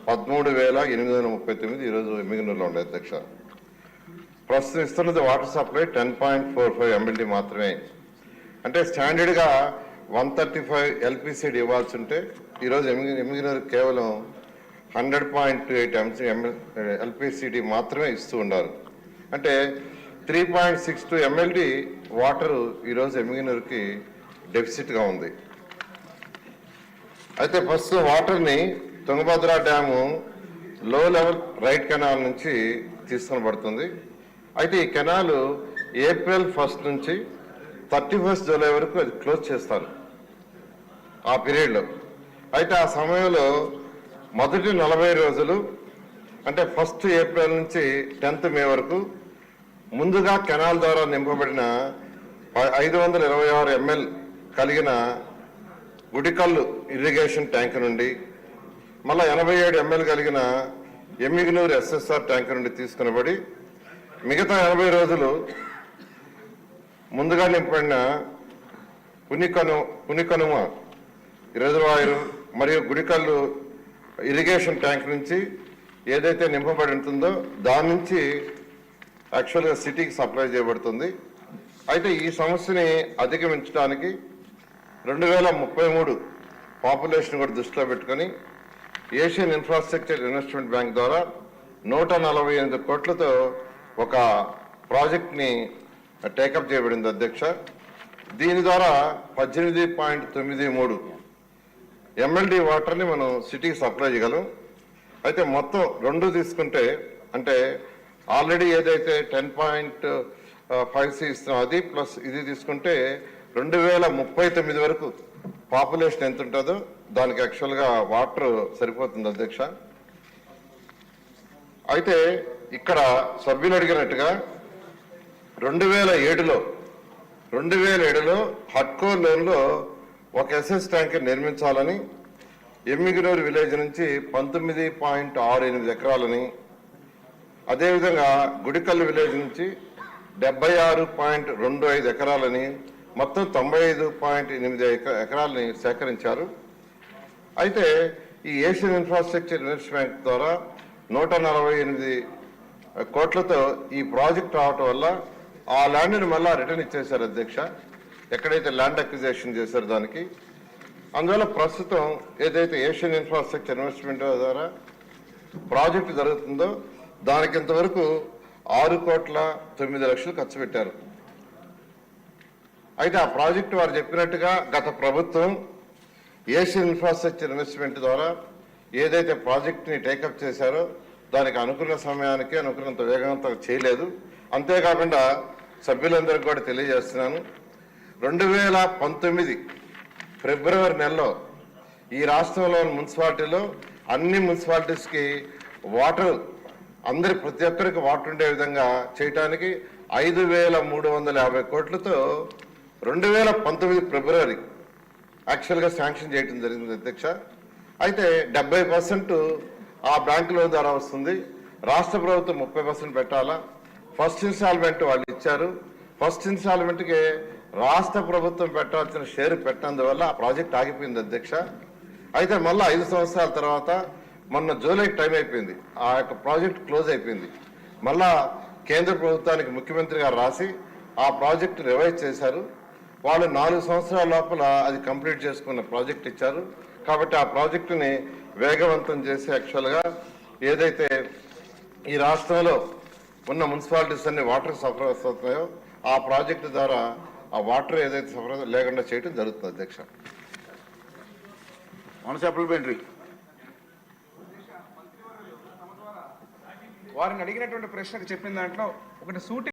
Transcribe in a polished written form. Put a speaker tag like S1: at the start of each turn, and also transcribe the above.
S1: 13,839 ఈరోజు ఎమ్మిగనూరులో ఉండే అధ్యక్ష. ప్రస్తుతం ఇస్తున్నది వాటర్ సప్లై 10.45 MLD మాత్రమే. అంటే స్టాండర్డ్గా 135 LPCD ఇవ్వాల్సి ఉంటే ఈరోజు ఎమ్మిగనూరు కేవలం 100.28 LPCD మాత్రమే ఇస్తూ ఉన్నారు. అంటే 3.62 MLD వాటరు ఈరోజు ఎమ్మిగనూరుకి డెఫిసిట్గా ఉంది. అయితే ప్రస్తుతం వాటర్ని తుంగభద్ర డ్యాము లో లెవెల్ రైట్ కెనాల్ నుంచి తీసుకొని పడుతుంది. అయితే ఈ కెనాలు April 1 నుంచి 31 July వరకు అది క్లోజ్ చేస్తారు ఆ పీరియడ్లో. అయితే ఆ సమయంలో మొదటి 40 రోజులు అంటే 1 April నుంచి 10th May వరకు ముందుగా కెనాల్ ద్వారా నింపబడిన 526 ml కలిగిన గుడికల్లు ఇరిగేషన్ ట్యాంక్ నుండి మళ్ళీ 87 ml కలిగిన ఎమ్మిగనూరు SSR ట్యాంక్ నుండి తీసుకునబడి మిగతా 80 రోజులు ముందుగా నింపబడిన పునికనుమ రిజర్వాయరు మరియు గుడికల్లు ఇరిగేషన్ ట్యాంక్ నుంచి ఏదైతే నింపబడి ఉంటుందో దాని నుంచి యాక్చువల్గా సిటీకి సప్లై చేయబడుతుంది. అయితే ఈ సమస్యని అధిగమించడానికి 2033 పాపులేషన్ కూడా దృష్టిలో పెట్టుకొని ఏషియన్ ఇన్ఫ్రాస్ట్రక్చర్ ఇన్వెస్ట్మెంట్ బ్యాంక్ ద్వారా 148 కోట్లతో ఒక ప్రాజెక్ట్ని టేకప్ చేయబడింది అధ్యక్ష. దీని ద్వారా 18.93 MLD వాటర్ని మనం సిటీకి సప్లై చేయగలం. అయితే మొత్తం రెండు తీసుకుంటే అంటే ఆల్రెడీ ఏదైతే 10.5C ఇస్తున్నాం అది ప్లస్ ఇది తీసుకుంటే 2039 వరకు పాపులేషన్ ఎంత ఉంటుందో దానికి యాక్చువల్గా వాటర్ సరిపోతుంది అధ్యక్ష. అయితే ఇక్కడ సభ్యులు అడిగినట్టుగా 2007లో హట్కో లోన్లో ఒక SS ట్యాంకర్ నిర్మించాలని ఎమ్మిగనూరు విలేజ్ నుంచి 19.68 ఎకరాలని, అదేవిధంగా గుడికల్లు విలేజ్ నుంచి 76.25 ఎకరాలని మొత్తం 95.8 ఎకరాలని సేకరించారు. అయితే ఈ ఏషియన్ ఇన్ఫ్రాస్ట్రక్చర్ ఇన్వెస్ట్మెంట్ ద్వారా 148 కోట్లతో ఈ ప్రాజెక్ట్ రావటం వల్ల ఆ ల్యాండ్ని మళ్ళా రిటర్న్ ఇచ్చేశారు అధ్యక్ష, ఎక్కడైతే ల్యాండ్ అక్విజిషన్ చేశారు దానికి. అందువల్ల ప్రస్తుతం ఏదైతే ఏషియన్ ఇన్ఫ్రాస్ట్రక్చర్ ఇన్వెస్ట్మెంట్ ద్వారా ప్రాజెక్టు జరుగుతుందో దానికి ఇంతవరకు 6,09,00,000 ఖర్చు పెట్టారు. అయితే ఆ ప్రాజెక్టు వారు చెప్పినట్టుగా గత ప్రభుత్వం ఏషియన్ ఇన్ఫ్రాస్ట్రక్చర్ ఇన్వెస్ట్మెంట్ ద్వారా ఏదైతే ప్రాజెక్ట్ని టేకప్ చేశారో దానికి అనుకున్న సమయానికి అనుకున్నంత వేగవంతంగా చేయలేదు. అంతేకాకుండా సభ్యులందరికీ కూడా తెలియజేస్తున్నాను, 2019 ఫిబ్రవరి నెలలో ఈ రాష్ట్రంలోని మున్సిపాలిటీలో అన్ని మున్సిపాలిటీస్కి వాటర్ ప్రతి ఒక్కరికి వాటర్ ఉండే విధంగా చేయటానికి 5,350 కోట్లతో 2019 ఫిబ్రవరి యాక్చువల్గా శాంక్షన్ చేయడం జరిగింది అధ్యక్ష. అయితే 70% ఆ బ్యాంకు లోన్ ద్వారా వస్తుంది. రాష్ట్ర ప్రభుత్వం 30% పెట్టాలా. ఫస్ట్ ఇన్స్టాల్మెంట్ వాళ్ళు ఇచ్చారు. ఫస్ట్ ఇన్స్టాల్మెంట్కి రాష్ట్ర ప్రభుత్వం పెట్టాల్సిన షేర్ పెట్టినందువల్ల ఆ ప్రాజెక్ట్ ఆగిపోయింది అధ్యక్ష. అయితే మళ్ళీ 5 సంవత్సరాల తర్వాత మొన్న జూలై టైం అయిపోయింది, ఆ యొక్క ప్రాజెక్ట్ క్లోజ్ అయిపోయింది. మళ్ళా కేంద్ర ప్రభుత్వానికి ముఖ్యమంత్రి గారు రాసి ఆ ప్రాజెక్ట్ రివైజ్ చేశారు. వాళ్ళు 4 సంవత్సరాల లోపల అది కంప్లీట్ చేసుకున్న ప్రాజెక్ట్ ఇచ్చారు. కాబట్టి ఆ ప్రాజెక్టుని వేగవంతం చేసి యాక్చువల్గా ఏదైతే ఈ రాష్ట్రంలో ఉన్న మున్సిపాలిటీస్ అన్ని వాటర్ సరఫరా అవుతున్నాయో ఆ ప్రాజెక్టు ద్వారా ఆ వాటర్ ఏదైతే సరఫరా లేకుండా చేయడం జరుగుతుంది అధ్యక్ష.
S2: సప్లిమెంటరీ వారిని అడిగినటువంటి ప్రశ్నకు చెప్పిన దాంట్లో ఒకటి సూటి